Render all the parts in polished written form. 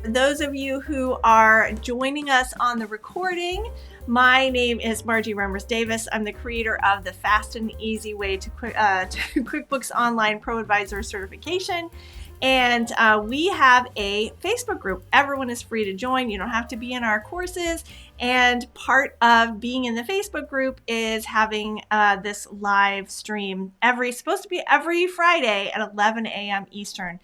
For those of you who are joining us on the recording, my name is Margie Remmers-Davis. I'm the creator of the fast and easy way to QuickBooks Online ProAdvisor certification. And we have a Facebook group. Everyone is free to join. You don't have to be in our courses. And part of being in the Facebook group is having this live stream supposed to be every Friday at 11 a.m. Eastern.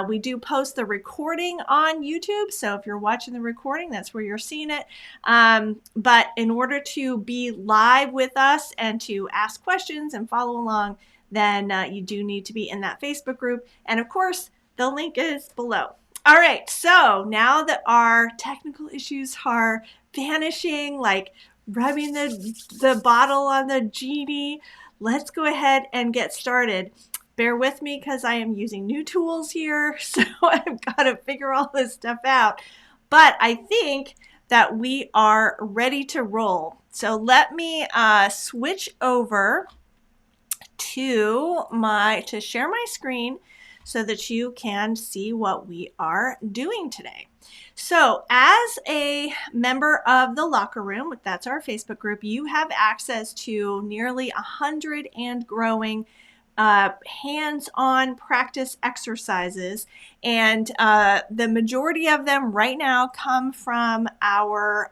We do post the recording on YouTube, so if you're watching the recording, that's where you're seeing it. But in order to be live with us and to ask questions and follow along, then you do need to be in that Facebook group. And of course, the link is below. All right, so now that our technical issues are vanishing, like rubbing the bottle on the genie, let's go ahead and get started. Bear with me because I am using new tools here, so I've got to figure all this stuff out. But I think that we are ready to roll. So let me switch over to share my screen so that you can see what we are doing today. So as a member of the Locker Room, that's our Facebook group, you have access to nearly 100 and growing hands-on practice exercises, and the majority of them right now come from our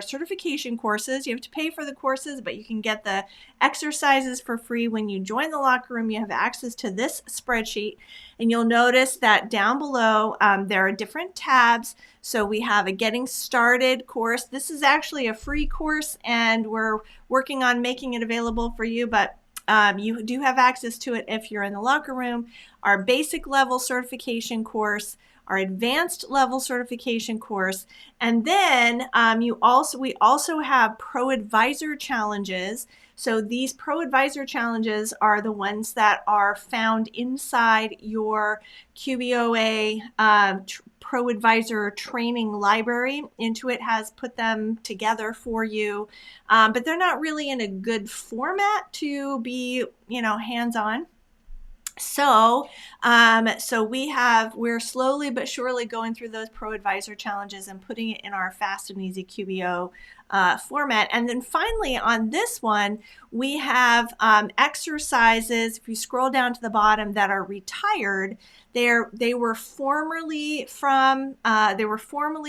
certification courses. You have to pay for the courses, but you can get the exercises for free when you join the Locker Room. You have access to this spreadsheet, and you'll notice that down below there are different tabs. So we have a Getting Started course. This is actually a free course, and we're working on making it available for you, but you do have access to it if you're in the Locker Room. Our basic level certification course, our advanced level certification course, and then we also have ProAdvisor challenges. So these ProAdvisor challenges are the ones that are found inside your QBOA ProAdvisor training library. Intuit has put them together for you, but they're not really in a good format to be, hands-on. So we're slowly but surely going through those ProAdvisor challenges and putting it in our fast and easy QBO format. And then finally on this one, we have exercises, if you scroll down to the bottom, that are retired. They were formerly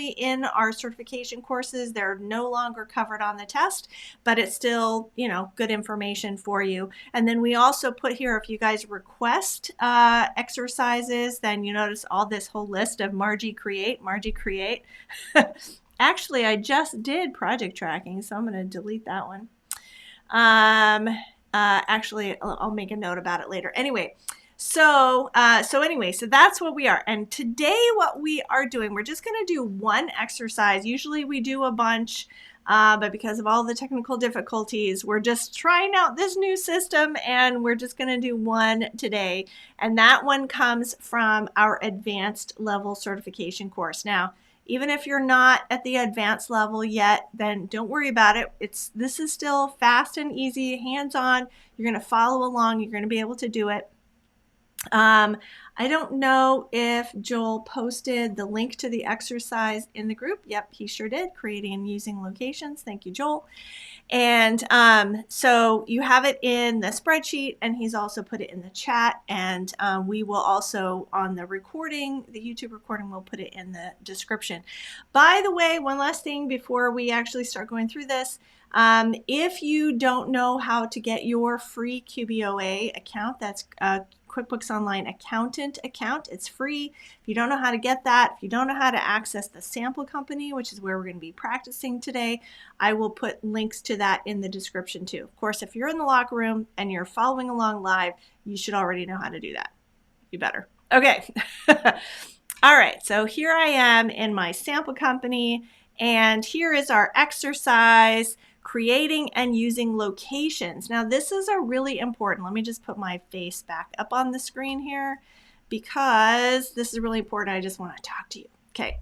in our certification courses. They're no longer covered on the test, but it's still, good information for you. And then we also put here, if you guys request exercises, then you notice all this whole list of Margie Create. Actually, I just did project tracking, so I'm going to delete that one. Actually, I'll make a note about it later. Anyway, so that's what we are. And today what we are doing, we're just going to do one exercise. Usually we do a bunch, but because of all the technical difficulties, we're just trying out this new system, and we're just going to do one today. And that one comes from our advanced level certification course. Now, even if you're not at the advanced level yet, then don't worry about it. This is still fast and easy, hands-on. You're going to follow along. You're going to be able to do it. I don't know if Joel posted the link to the exercise in the group. Yep, he sure did. Creating and using locations. Thank you, Joel. And so you have it in the spreadsheet, and he's also put it in the chat. And we will also, on the recording, the YouTube recording, we'll put it in the description. By the way, one last thing before we actually start going through this. If you don't know how to get your free QBOA account, that's QuickBooks Online Accountant account, it's free. If you don't know how to get that, if you don't know how to access the sample company, which is where we're going to be practicing today, I will put links to that in the description too. Of course, if you're in the Locker Room and you're following along live, you should already know how to do that. You better. Okay. All right. So here I am in my sample company, and here is our exercise, creating and using locations. Now this is a really important, let me just put my face back up on the screen here because this is really important. I just want to talk to you. Okay.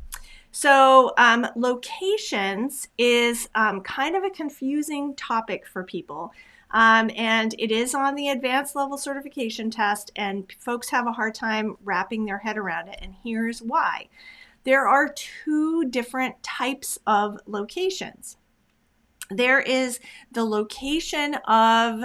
So locations is kind of a confusing topic for people. And it is on the advanced level certification test, and folks have a hard time wrapping their head around it. And here's why. there are two different types of locations. There is the location of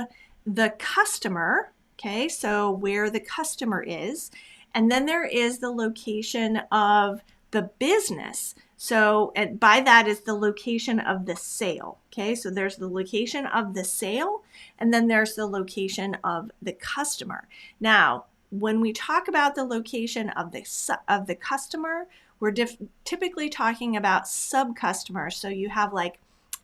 the customer, okay, so where the customer is, and then there is the location of the business. So, and by that is the location of the sale, okay? So there's the location of the sale, and then there's the location of the customer. Now, when we talk about the location of the customer, we're typically talking about sub-customers. So you have like,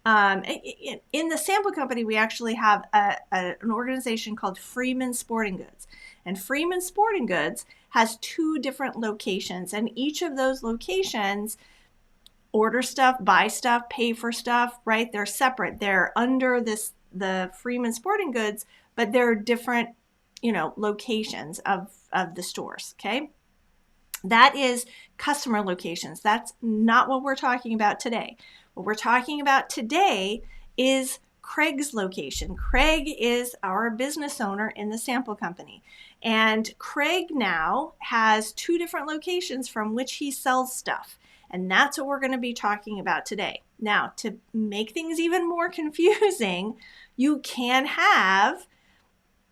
in the sample company, we actually have an organization called Freeman Sporting Goods. And Freeman Sporting Goods has two different locations, and each of those locations order stuff, buy stuff, pay for stuff, right? They're separate. They're under the Freeman Sporting Goods, but they're different, locations of the stores, okay? That is customer locations. That's not what we're talking about today. What we're talking about today is Craig's location. Craig is our business owner in the sample company. And Craig now has two different locations from which he sells stuff. And that's what we're going to be talking about today. Now, to make things even more confusing, you can have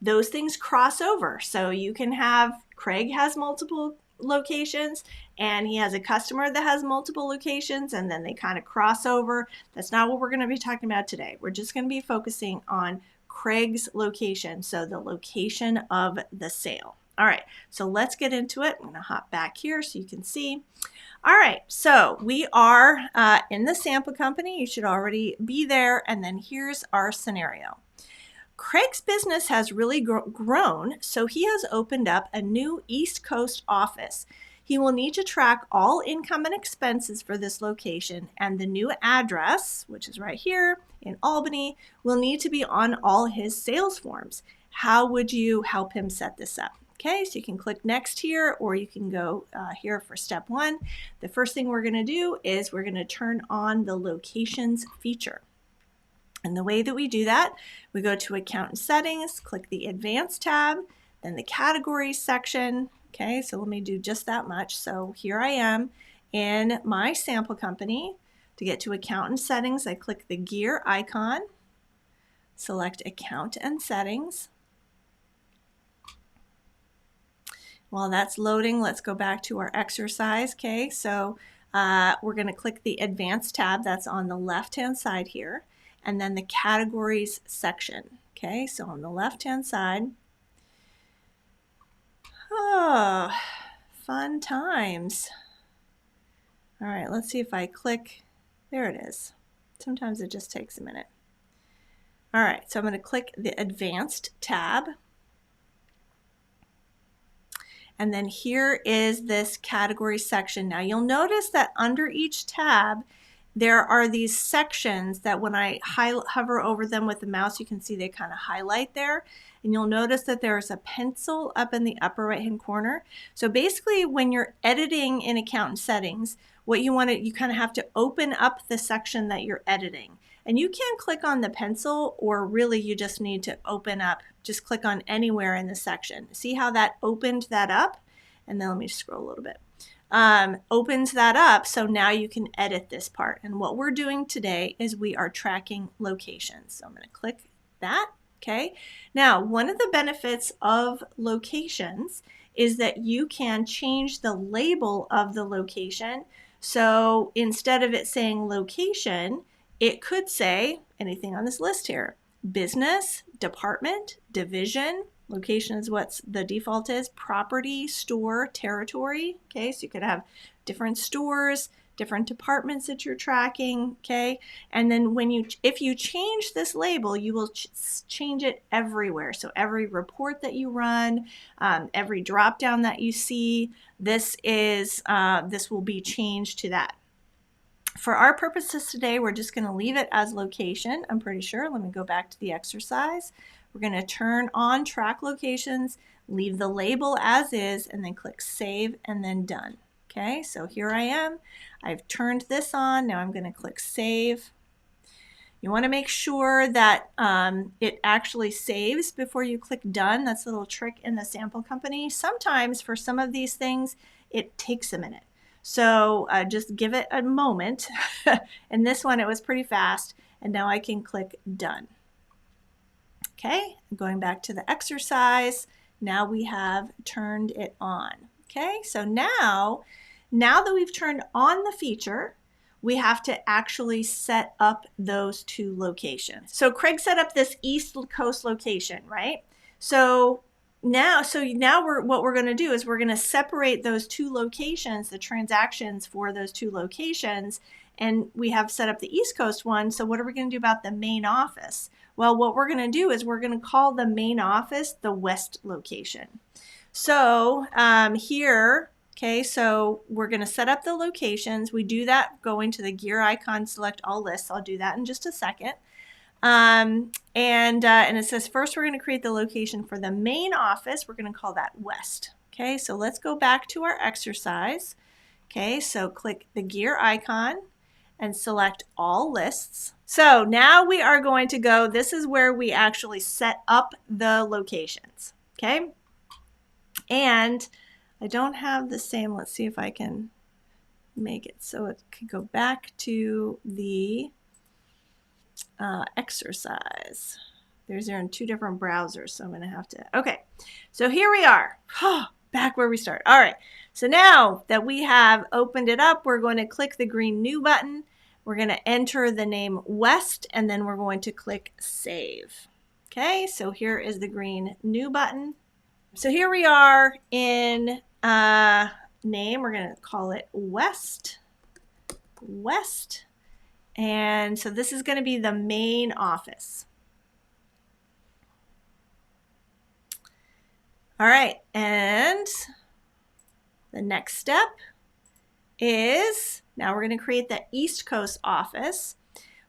those things cross over. So you can have Craig has multiple locations and he has a customer that has multiple locations, and then they kind of cross over. That's not what we're going to be talking about today. We're just going to be focusing on Craig's location, so the location of the sale. All right, so let's get into it. I'm going to hop back here so you can see. All right, so we are in the sample company. You should already be there, and then here's our scenario. Craig's business has really grown, so he has opened up a new East Coast office. He will need to track all income and expenses for this location, and the new address, which is right here in Albany, will need to be on all his sales forms. How would you help him set this up? Okay, so you can click next here, or you can go here for step one. The first thing we're going to do is we're going to turn on the locations feature. And the way that we do that, we go to Account and Settings, click the Advanced tab, then the Categories section. Okay, so let me do just that much. So here I am in my sample company. To get to Account and Settings, I click the gear icon, select Account and Settings. While that's loading, let's go back to our exercise. Okay, so we're going to click the Advanced tab that's on the left-hand side here, and then the Categories section. Okay, so on the left-hand side. Oh, fun times. All right, let's see if I click. There it is. Sometimes it just takes a minute. All right, so I'm going to click the Advanced tab. And then here is this category section. Now you'll notice that under each tab, there are these sections that when I hover over them with the mouse, you can see they kind of highlight there. And you'll notice that there's a pencil up in the upper right-hand corner. So basically, when you're editing in Account and Settings, what you kind of have to open up the section that you're editing. And you can click on the pencil, or really you just need to open up, just click on anywhere in the section. See how that opened that up? And then let me scroll a little bit. Opens that up, so now you can edit this part. And what we're doing today is we are tracking locations. So I'm going to click that. Okay. Now, one of the benefits of locations is that you can change the label of the location. So instead of it saying location, it could say anything on this list here: business, department, division. Location is what the default is. Property, store, territory. Okay, so you could have different stores, different departments that you're tracking. Okay, and then if you change this label, you will change it everywhere. So every report that you run, every drop down that you see, this will be changed to that. For our purposes today, we're just going to leave it as location, I'm pretty sure. Let me go back to the exercise. We're going to turn on track locations, leave the label as is, and then click save and then done. Okay, so here I am. I've turned this on. Now I'm going to click save. You want to make sure that it actually saves before you click done. That's a little trick in the sample company. Sometimes for some of these things, it takes a minute. So just give it a moment. And this one, it was pretty fast. And now I can click done. Okay, going back to the exercise. Now we have turned it on. Okay, so now that we've turned on the feature, we have to actually set up those two locations. So Craig set up this East Coast location, right? So now what we're going to do is we're going to separate those two locations, the transactions for those two locations, and we have set up the East Coast one. So what are we going to do about the main office? Well, what we're going to do is we're going to call the main office the West location. So here, okay, so we're going to set up the locations. We do that going to the gear icon, select all lists. I'll do that in just a second. And it says first we're going to create the location for the main office. We're going to call that West. Okay, so let's go back to our exercise. Okay, so click the gear icon and select all lists. So now we are going to go, this is where we actually set up the locations. Okay, and I don't have the same, let's see if I can make it so it could go back to the exercise. They're in two different browsers, so I'm going to have to, okay. So here we are, back where we start. All right, so now that we have opened it up, we're going to click the green new button. We're going to enter the name West, and then we're going to click Save. Okay, so here is the green new button. So here we are in name. We're going to call it West. And so this is going to be the main office. All right, and the next step is now we're going to create the East Coast office.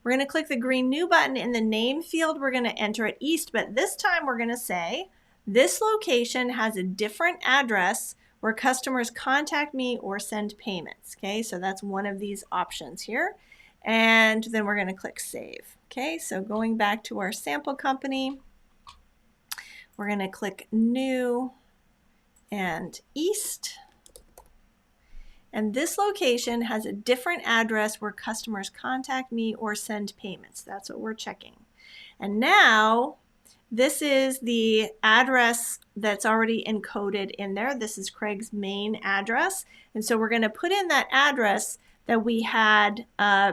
We're going to click the green new button. In the name field, we're going to enter it East, but this time we're going to say this location has a different address where customers contact me or send payments. Okay, so that's one of these options here. And then we're going to click Save. Okay, so going back to our sample company, we're going to click New and East. And this location has a different address where customers contact me or send payments. That's what we're checking. And now this is the address that's already encoded in there. This is Craig's main address. And so we're going to put in that address that we had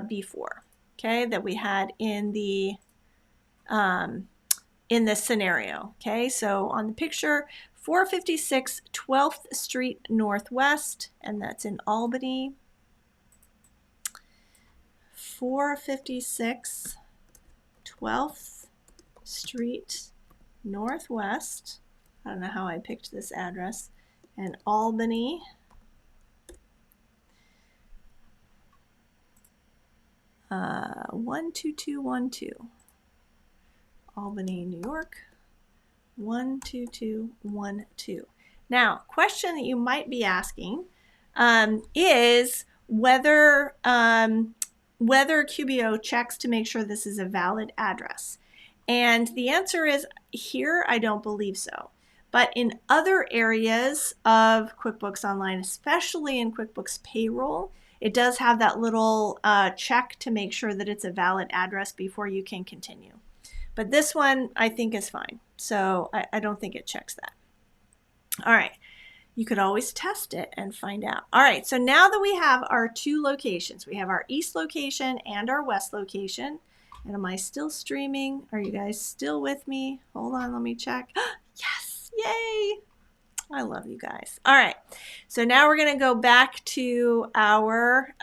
before, okay, that we had in the scenario. Okay, so on the picture, 456 12th Street Northwest, and that's in Albany. 456 12th Street Northwest. I don't know how I picked this address. And Albany. Uh, 12212. Albany, New York. 12212. Now, question that you might be asking is whether QBO checks to make sure this is a valid address. And the answer is here, I don't believe so. But in other areas of QuickBooks Online, especially in QuickBooks Payroll, it does have that little check to make sure that it's a valid address before you can continue. But this one I think is fine. So I don't think it checks that. All right. You could always test it and find out. All right. So now that we have our two locations, we have our East location and our West location. And am I still streaming? Are you guys still with me? Hold on. Let me check. Yes. Yay. I love you guys. All right. So now we're going to go back to our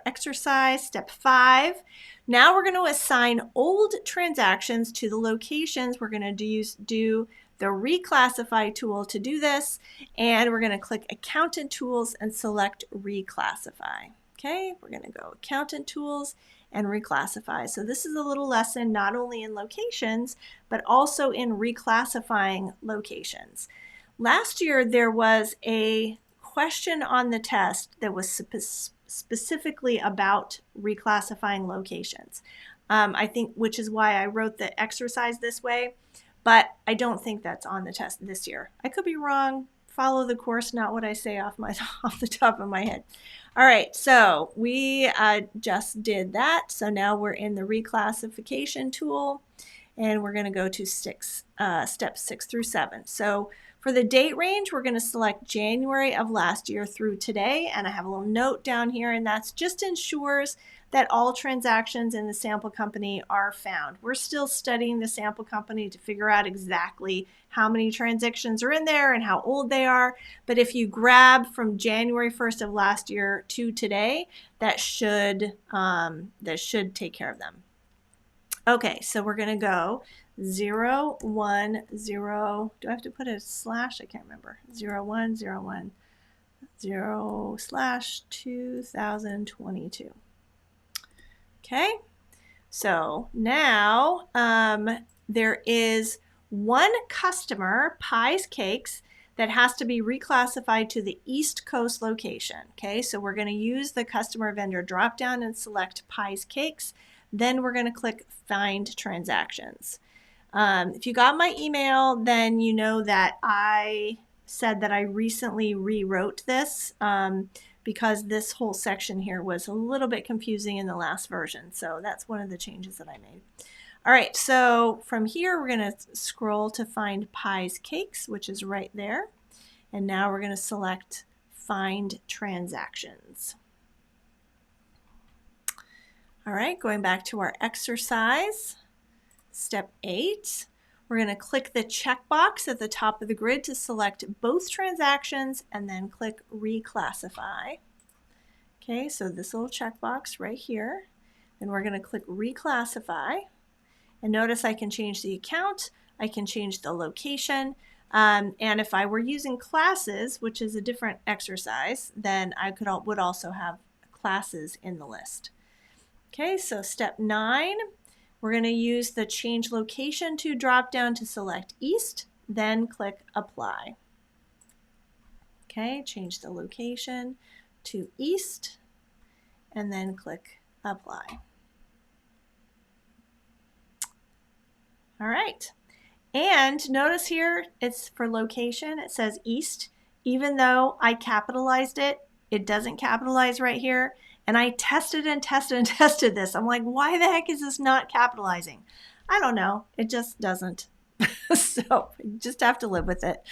exercise, step 5. Now we're going to assign old transactions to the locations. We're going to do the reclassify tool to do this, and we're going to click Accountant Tools and select Reclassify. Okay, we're going to go Accountant Tools and Reclassify. So this is a little lesson not only in locations, but also in reclassifying locations. Last year there was a question on the test that was specifically about reclassifying locations. I think, which is why I wrote the exercise this way, but I don't think that's on the test this year. I could be wrong. follow the course, not what I say off the top of my head. All right, so we just did that. So now we're in the reclassification tool, and we're going to go to steps 6 through 7. So for the date range, we're going to select January of last year through today, and I have a little note down here, and that's just ensures that all transactions in the sample company are found. We're still studying the sample company to figure out exactly how many transactions are in there and how old they are. But if you grab from January 1st of last year to today, that should take care of them. Okay, so we're going to go 0, 1, 0. Do I have to put a slash? I can't remember. 0, 1, 0, 1, 0 slash 2022. Okay, so now there is one customer, Pies Cakes, that has to be reclassified to the East Coast location. Okay, so we're going to use the customer vendor dropdown and select Pies Cakes. Then we're going to click Find Transactions. If you got my email, then you know that I said that I recently rewrote this because this whole section here was a little bit confusing in the last version. So that's one of the changes that I made. All right, so from here, we're going to scroll to find Pies Cakes, which is right there. And now we're going to select Find Transactions. All right, going back to our exercise, step 8, we're going to click the checkbox at the top of the grid to select both transactions and then click Reclassify. Okay, so this little checkbox right here, then we're going to click Reclassify. And notice I can change the account, I can change the location, and if I were using classes, which is a different exercise, then I would also have classes in the list. Okay, so step 9, we're going to use the Change Location to drop down to select East, then click Apply. Okay, change the location to East, and then click Apply. All right, and notice here it's for location, it says East. Even though I capitalized it, it doesn't capitalize right here. And I tested and tested and tested this. I'm like, why the heck is this not capitalizing? I don't know. It just doesn't. So you just have to live with it.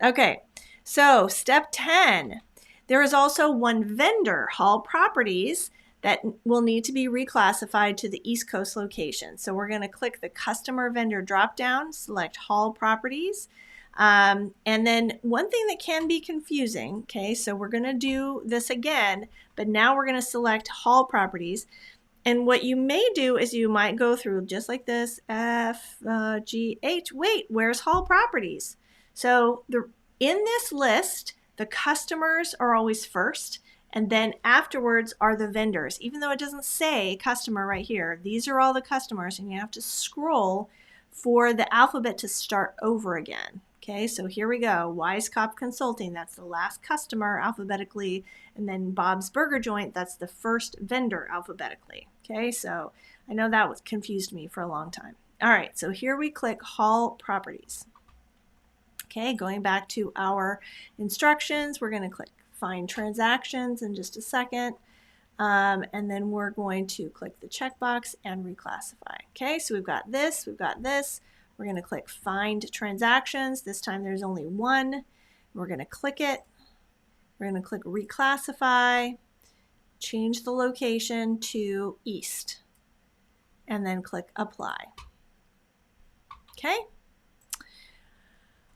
Okay, so step 10. There is also one vendor, Hall Properties, that will need to be reclassified to the East Coast location. So we're going to click the Customer Vendor dropdown, select Hall Properties. And then one thing that can be confusing, okay, so we're going to do this again, but now we're going to select Hall Properties. And what you may do is you might go through just like this, F, G, H, wait, where's Hall Properties? So in this list, the customers are always first, and then afterwards are the vendors. Even though it doesn't say customer right here, these are all the customers, and you have to scroll for the alphabet to start over again. Okay, so here we go. Weisskopf Consulting, that's the last customer alphabetically, and then Bob's Burger Joint, that's the first vendor alphabetically. Okay, so I know that confused me for a long time. All right, so here we click Hall Properties. Okay, going back to our instructions, we're going to click Find Transactions in just a second. And then we're going to click the checkbox and reclassify. Okay, so we've got this, we've got this. We're going to click Find Transactions. This time there's only one. We're going to click it. We're going to click Reclassify, change the location to East, and then click Apply. Okay.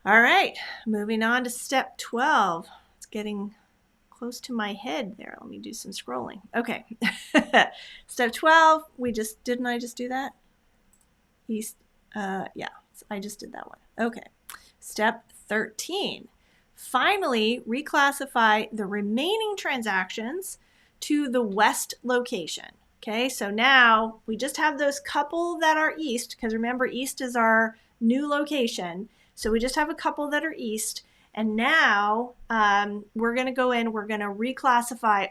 All right, moving on to step 12. It's getting close to my head there. Let me do some scrolling. Okay. Step 12, didn't I just do that? East, yeah, I just did that one. Okay. Step 13. Finally, reclassify the remaining transactions to the West location. Okay, so now we just have those couple that are East, because remember, East is our new location. So we just have a couple that are East. And now we're going to go in, we're going to reclassify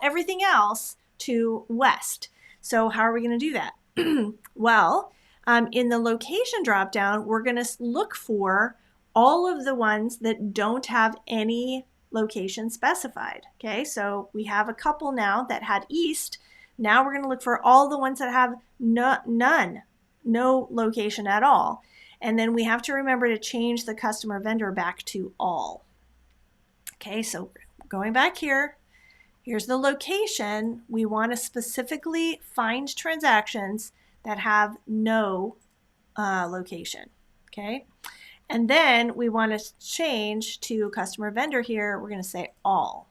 everything else to West. So how are we going to do that? Well, in the location dropdown, we're going to look for all of the ones that don't have any location specified. Okay, so we have a couple now that had East. Now we're going to look for all the ones that have none, no location at all. And then we have to remember to change the customer vendor back to all. Okay, so going back here, here's the location. We want to specifically find transactions that have no location. Okay, and then we want to change to customer vendor here. We're going to say all.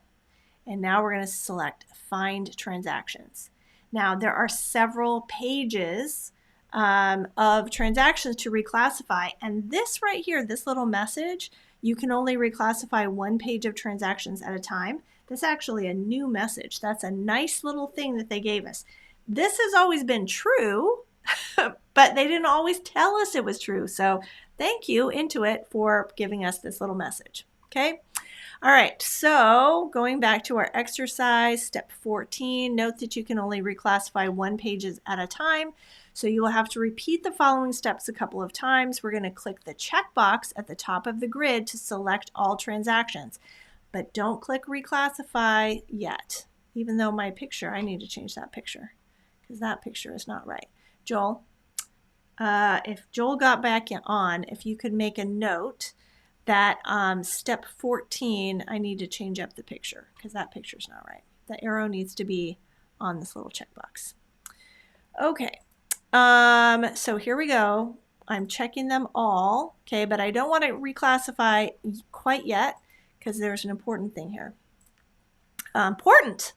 And now we're going to select find transactions. Now there are several pages of transactions to reclassify. And this right here, this little message, you can only reclassify one page of transactions at a time. That's actually a new message. That's a nice little thing that they gave us. This has always been true, but they didn't always tell us it was true. So thank you, Intuit, for giving us this little message. Okay. All right, so going back to our exercise, step 14, note that you can only reclassify one page at a time. So you will have to repeat the following steps a couple of times. We're going to click the checkbox at the top of the grid to select all transactions. But don't click reclassify yet, even though my picture, I need to change that picture because that picture is not right. Joel, if Joel got back on, if you could make a note that step 14, I need to change up the picture because that picture is not right. The arrow needs to be on this little checkbox. Okay, so here we go. I'm checking them all, okay, but I don't want to reclassify quite yet because there's an important thing here. Important,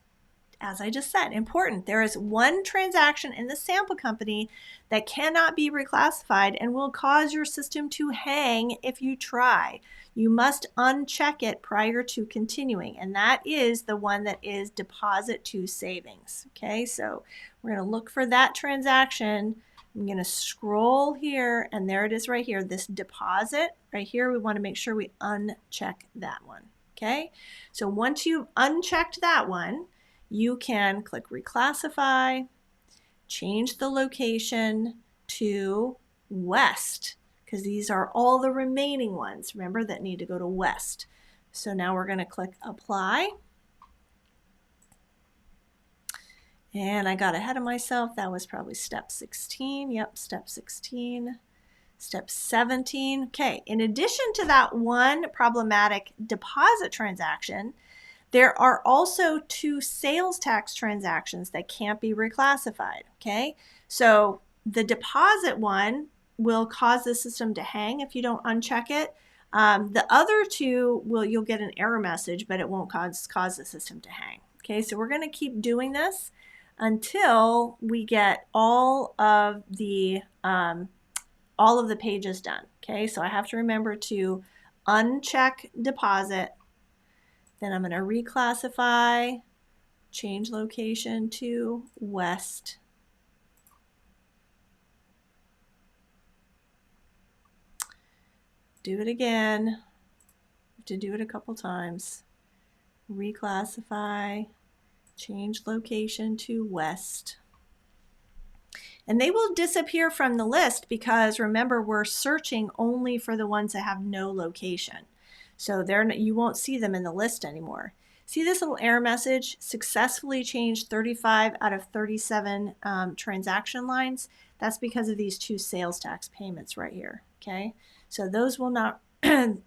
as I just said, important. There is one transaction in the sample company that cannot be reclassified and will cause your system to hang if you try. You must uncheck it prior to continuing, and that is the one that is deposit to savings. Okay, so we're going to look for that transaction. I'm going to scroll here, and there it is right here, this deposit right here. We want to make sure we uncheck that one. Okay, so once you've unchecked that one, you can click reclassify, change the location to West, because these are all the remaining ones, remember, that need to go to West. So now we're going to click apply. And I got ahead of myself. That was probably step 16. Yep, step 16. Step 17. Okay, in addition to that one problematic deposit transaction, there are also 2 sales tax transactions that can't be reclassified. Okay, so the deposit one will cause the system to hang if you don't uncheck it. The other 2 you'll get an error message, but it won't cause the system to hang. Okay, so we're going to keep doing this until we get all of the pages done. Okay, so I have to remember to uncheck deposit. Then I'm going to reclassify, change location to West. Do it again. Have to do it a couple times. Reclassify, change location to West. And they will disappear from the list because remember, we're searching only for the ones that have no location. So you won't see them in the list anymore. See this little error message? Successfully changed 35 out of 37 transaction lines. That's because of these 2 sales tax payments right here. Okay, so those will not,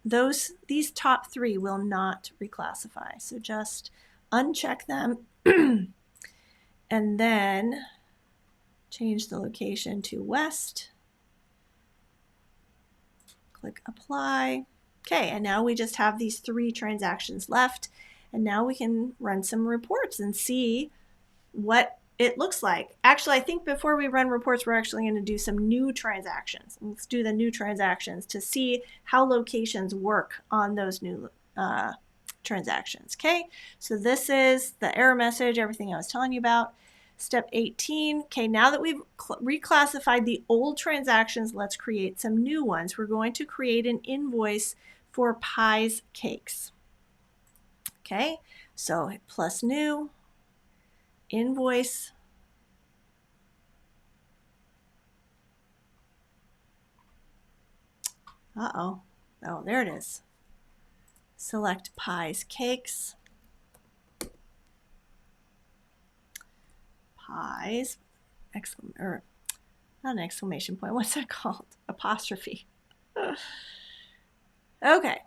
these top 3 will not reclassify. So just uncheck them and then change the location to West. Click apply. Okay, and now we just have these 3 transactions left, and now we can run some reports and see what it looks like. Actually, I think before we run reports, we're actually going to do some new transactions. Let's do the new transactions to see how locations work on those new transactions. Okay, so this is the error message, everything I was telling you about. Step 18, okay, now that we've reclassified the old transactions, let's create some new ones. We're going to create an invoice for pies cakes. Okay, so plus new, invoice. Uh-oh, Oh, there it is. Select pies, cakes, pies, or not an exclamation point, what's that called? Apostrophe. Okay.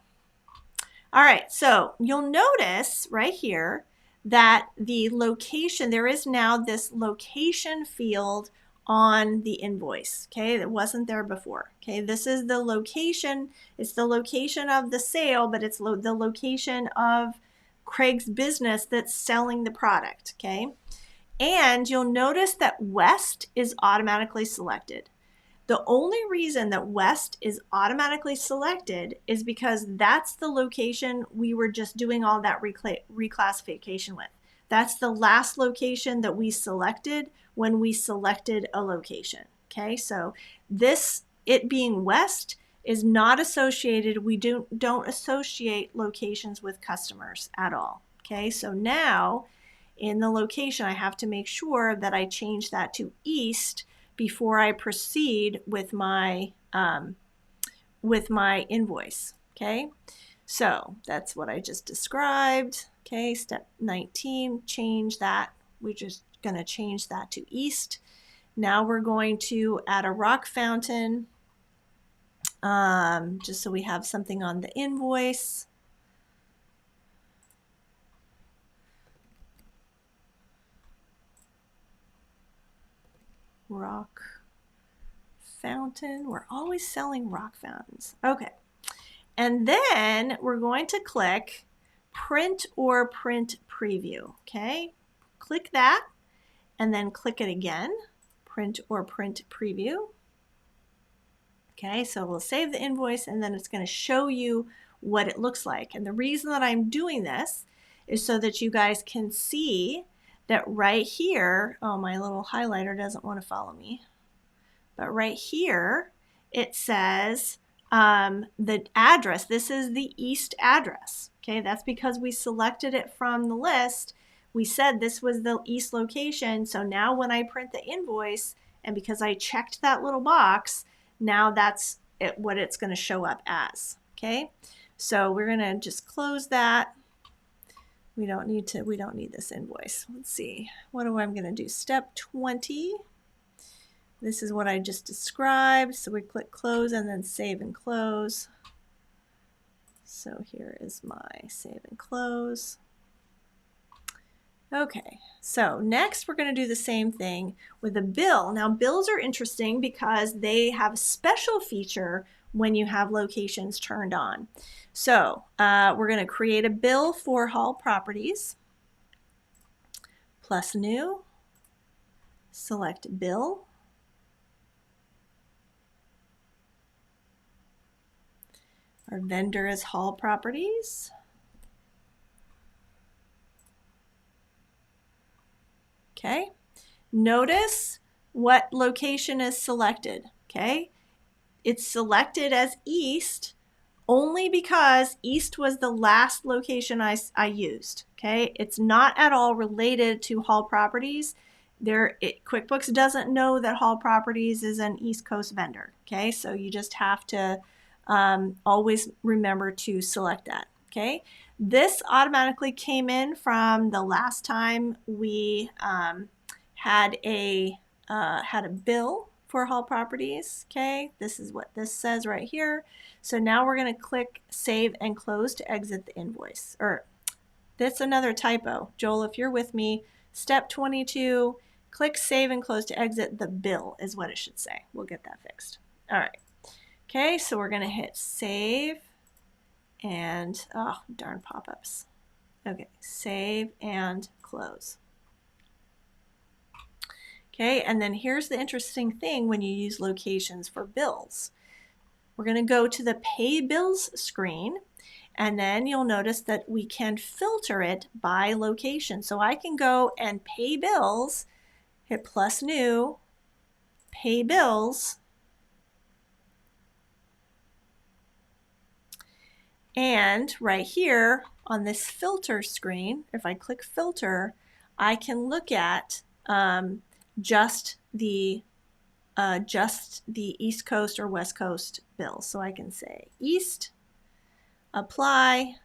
All right, so you'll notice right here that the location, there is now this location field on the invoice, okay? That wasn't there before, okay? This is the location. It's the location of the sale, but it's the location of Craig's business that's selling the product, okay? And you'll notice that West is automatically selected. The only reason that West is automatically selected is because that's the location we were just doing all that reclassification with. That's the last location that we selected when we selected a location. Okay, so this, it being West, is not associated. We don't associate locations with customers at all. Okay, so now in the location, I have to make sure that I change that to East before I proceed with my invoice. Okay, so that's what I just described. Okay, step 19, change that. We're just going to change that to East. Now we're going to add a rock fountain, just so we have something on the invoice. Rock fountain. We're always selling rock fountains. Okay. And then we're going to click print or print preview. Okay. Click that and then click it again. Print or print preview. Okay. So we'll save the invoice and then it's going to show you what it looks like. And the reason that I'm doing this is so that you guys can see that right here, oh, my little highlighter doesn't want to follow me, but right here it says the address. This is the East address. Okay, that's because we selected it from the list. We said this was the East location. So now when I print the invoice, and because I checked that little box, now that's what it's going to show up as. Okay, so we're going to just close that. We don't need this invoice. Let's see. What am I going to do? Step 20. This is what I just described. So we click close and then save and close. So here is my save and close. Okay, so next we're going to do the same thing with a bill. Now bills are interesting because they have a special feature when you have locations turned on. So we're going to create a bill for Hall Properties. Plus new, select bill. Our vendor is Hall Properties. Okay, notice what location is selected. Okay, it's selected as East only because East was the last location I used. Okay, it's not at all related to Hall Properties. QuickBooks doesn't know that Hall Properties is an East Coast vendor. Okay, so you just have to always remember to select that. Okay, this automatically came in from the last time we had a bill for Hall Properties. Okay, this is what this says right here. So now we're going to click save and close to exit the invoice. Or that's another typo. Joel, if you're with me, step 22, click save and close to exit the bill is what it should say. We'll get that fixed. All right. Okay, so we're going to hit save and, oh, darn pop-ups. Okay, save and close. Okay, and then here's the interesting thing when you use locations for bills. We're going to go to the Pay Bills screen, and then you'll notice that we can filter it by location. So I can go and pay bills, hit plus new, pay bills, and right here on this filter screen, if I click filter, I can look at just the East Coast or West Coast bills. So I can say East, apply,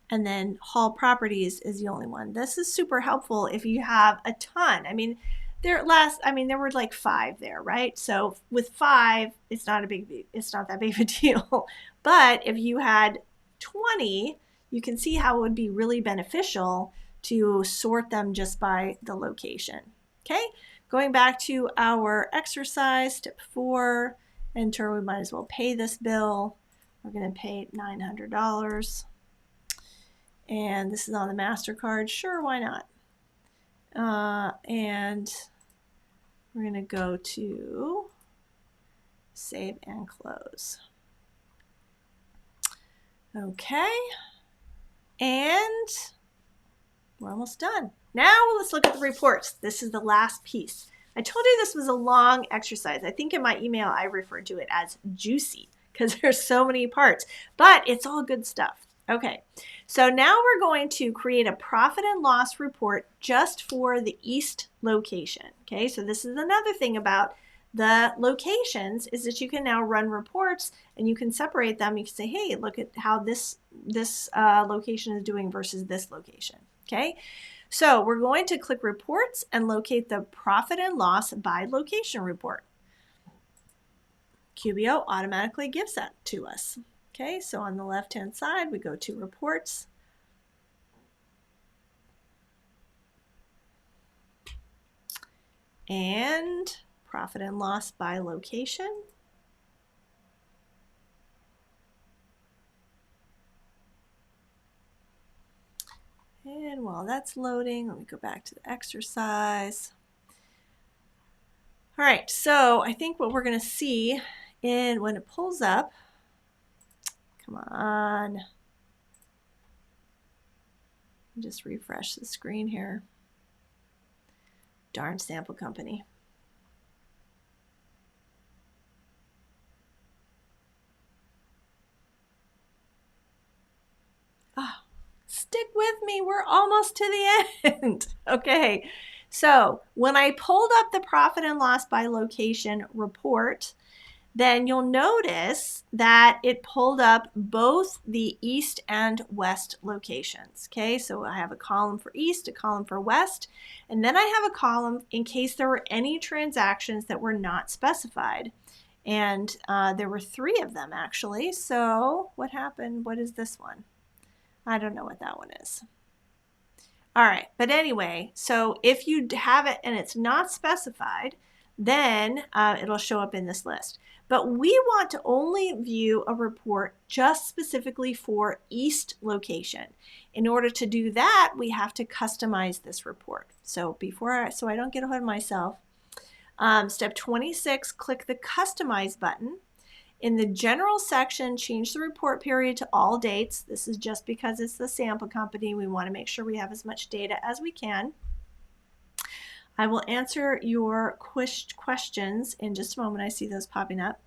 and then Hall Properties is the only one. This is super helpful if you have a ton. I mean, there were like 5 there, right? So with 5, it's not that big of a deal. But if you had 20, you can see how it would be really beneficial to sort them just by the location. Okay, going back to our exercise, step 4, enter, we might as well pay this bill. We're going to pay $900. And this is on the MasterCard. Sure, why not? And we're going to go to save and close. Okay. And we're almost done. Now let's look at the reports. This is the last piece. I told you this was a long exercise. I think in my email I referred to it as juicy because there's so many parts, but it's all good stuff. Okay, so now we're going to create a profit and loss report just for the East location. Okay, so this is another thing about the locations is that you can now run reports and you can separate them. You can say, hey, look at how this location is doing versus this location. Okay, so we're going to click reports and locate the profit and loss by location report. QBO automatically gives that to us. Okay, so on the left-hand side, we go to reports. And profit and loss by location. And while that's loading, let me go back to the exercise. All right, so I think what we're going to see when it pulls up, come on, just refresh the screen here. Darn sample company. Oh, stick with me, we're almost to the end. Okay, so when I pulled up the profit and loss by location report, then you'll notice that it pulled up both the East and West locations. Okay, so I have a column for East, a column for West, and then I have a column in case there were any transactions that were not specified. And there were 3 of them actually. So what happened? What is this one? I don't know what that one is. All right, but anyway, so if you have it and it's not specified, then it'll show up in this list. But we want to only view a report just specifically for East location. In order to do that, we have to customize this report. So so I don't get ahead of myself, step 26, click the Customize button. In the General section, change the report period to all dates. This is just because it's the sample company. We want to make sure we have as much data as we can. I will answer your questions in just a moment. I see those popping up.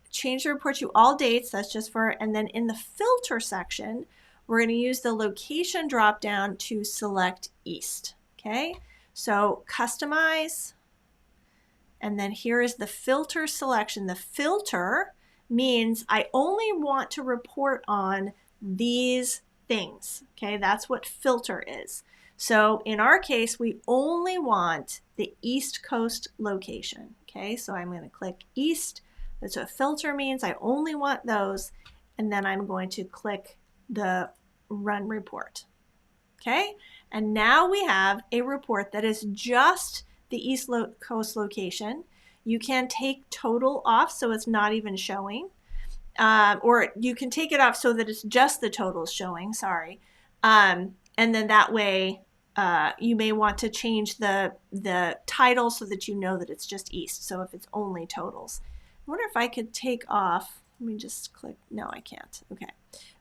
Change the report to all dates. That's just for, and then in the filter section, we're going to use the location drop down to select East. Okay, so customize, and then here is the filter selection. The filter means I only want to report on these things. Okay, that's what filter is. So in our case, we only want the East Coast location. Okay, so I'm going to click East. That's what filter means. I only want those. And then I'm going to click the Run Report. Okay, and now we have a report that is just the East Coast location. You can take total off so it's not even showing. Or you can take it off so that it's just the totals showing, sorry. And then that way, you may want to change the title so that you know that it's just East. So if it's only totals. I wonder if I could take off, let me just click, no I can't, okay.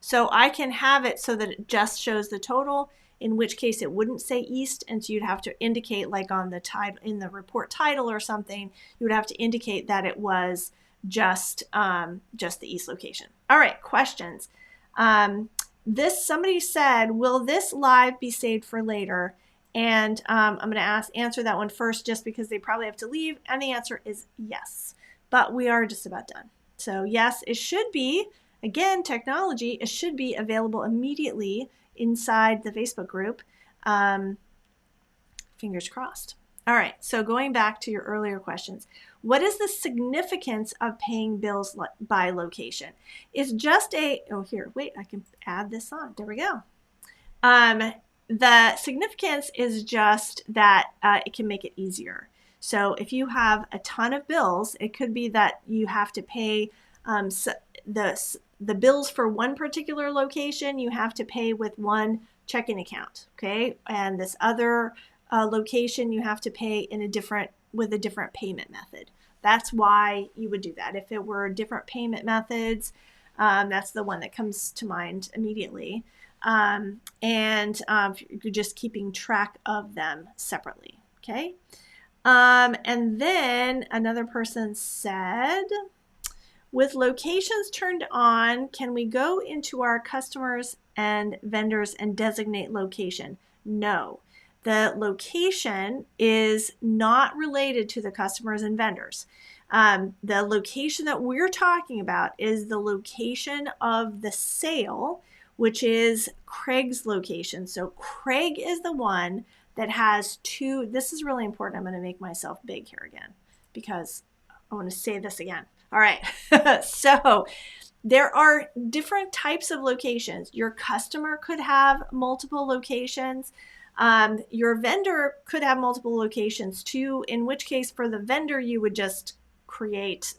So I can have it so that it just shows the total, in which case it wouldn't say East, and so you'd have to indicate, like on the title, in the report title or something, you would have to indicate that it was just the East location. All right, questions. Somebody said, will this live be saved for later? And I'm going to answer that one first just because they probably have to leave, and the answer is yes. But we are just about done. So yes, it should be Again, technology, it should be available immediately inside the Facebook group. Fingers crossed. All right, so going back to your earlier questions, what is the significance of paying bills by location? It's just a, oh here, wait, I can add this on. There we go. The significance is just that it can make it easier. So if you have a ton of bills, it could be that you have to pay the bills for one particular location, you have to pay with one checking account, okay? And this other location, you have to pay in with a different payment method. That's why you would do that. If it were different payment methods, that's the one that comes to mind immediately. You're just keeping track of them separately, okay? And then another person said, with locations turned on, can we go into our customers and vendors and designate location? No. The location is not related to the customers and vendors. The location that we're talking about is the location of the sale, which is Craig's location. So Craig is the one that has two. This is really important. I'm going to make myself big here again because I want to say this again. All right. So there are different types of locations. Your customer could have multiple locations. Your vendor could have multiple locations too, in which case for the vendor, you would just create,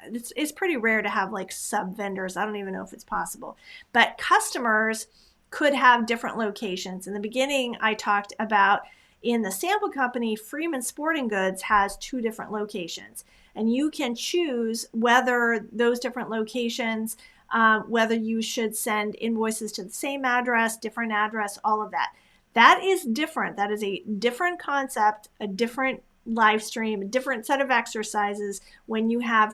it's pretty rare to have like sub vendors. I don't even know if it's possible, but customers could have different locations. In the beginning, I talked about in the sample company, Freeman Sporting Goods has 2 different locations, and you can choose whether those different locations, whether you should send invoices to the same address, different address, all of that. That is different. That is a different concept, a different live stream, a different set of exercises when you have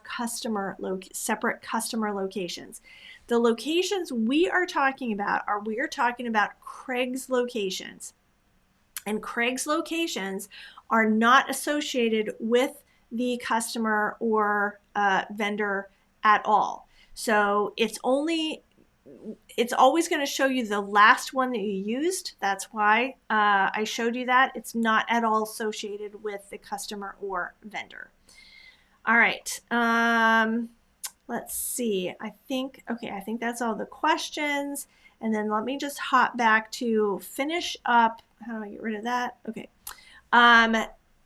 separate customer locations. The locations we are talking about Craig's locations. And Craig's locations are not associated with the customer or vendor at all. So it's always going to show you the last one that you used. That's why I showed you that. It's not at all associated with the customer or vendor. All right. Let's see. I think that's all the questions. And then let me just hop back to finish up. How do I get rid of that? Okay.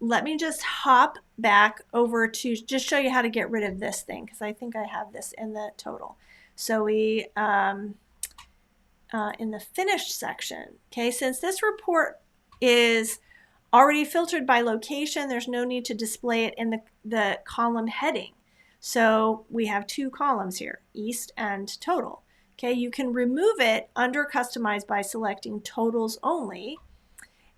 Let me just hop back over to just show you how to get rid of this thing, because I think I have this in the total. So we, in the finished section, okay, since this report is already filtered by location, there's no need to display it in the column heading. So we have 2 columns here, East and Total. Okay, you can remove it under Customize by selecting Totals Only.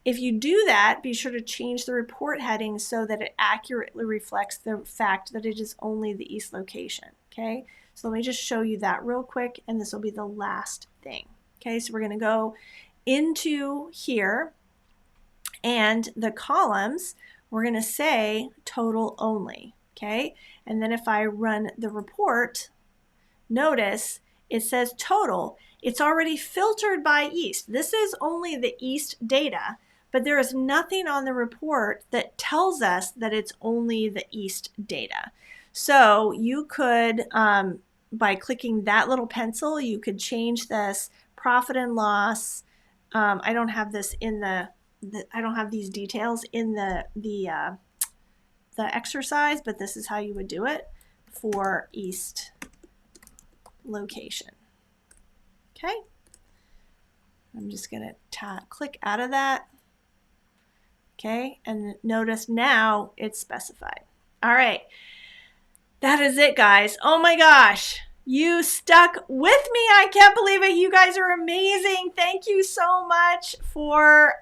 If you do that, be sure to change the report heading so that it accurately reflects the fact that it is only the East location. Okay, so let me just show you that real quick, and this will be the last thing. Okay, so we're going to go into here, and the columns, we're going to say Total Only. Okay, and then if I run the report, notice it says total. It's already filtered by East. This is only the East data, but there is nothing on the report that tells us that it's only the East data. So you could, by clicking that little pencil, you could change this profit and loss. I don't have this in I don't have these details in the exercise, but this is how you would do it for East location. Okay, I'm just going to click out of that. Okay, and notice now it's specified. All right, that is it, guys. Oh my gosh, you stuck with me. I can't believe it. You guys are amazing. Thank you so much for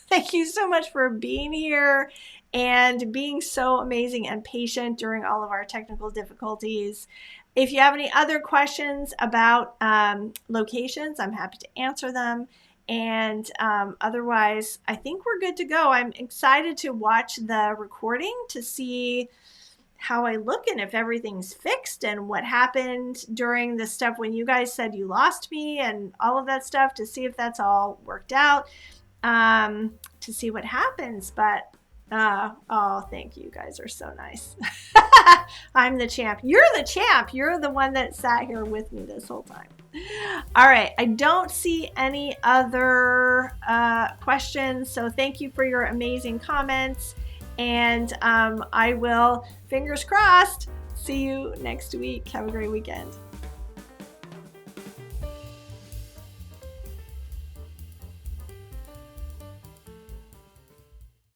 thank you so much for being here and being so amazing and patient during all of our technical difficulties. If you have any other questions about locations, I'm happy to answer them. And otherwise, I think we're good to go. I'm excited to watch the recording to see how I look and if everything's fixed and what happened during the stuff when you guys said you lost me and all of that stuff, to see if that's all worked out, to see what happens. But oh, thank you. You guys are so nice. I'm the champ. You're the champ. You're the one that sat here with me this whole time. All right. I don't see any other questions. So thank you for your amazing comments. And I will, fingers crossed, see you next week. Have a great weekend.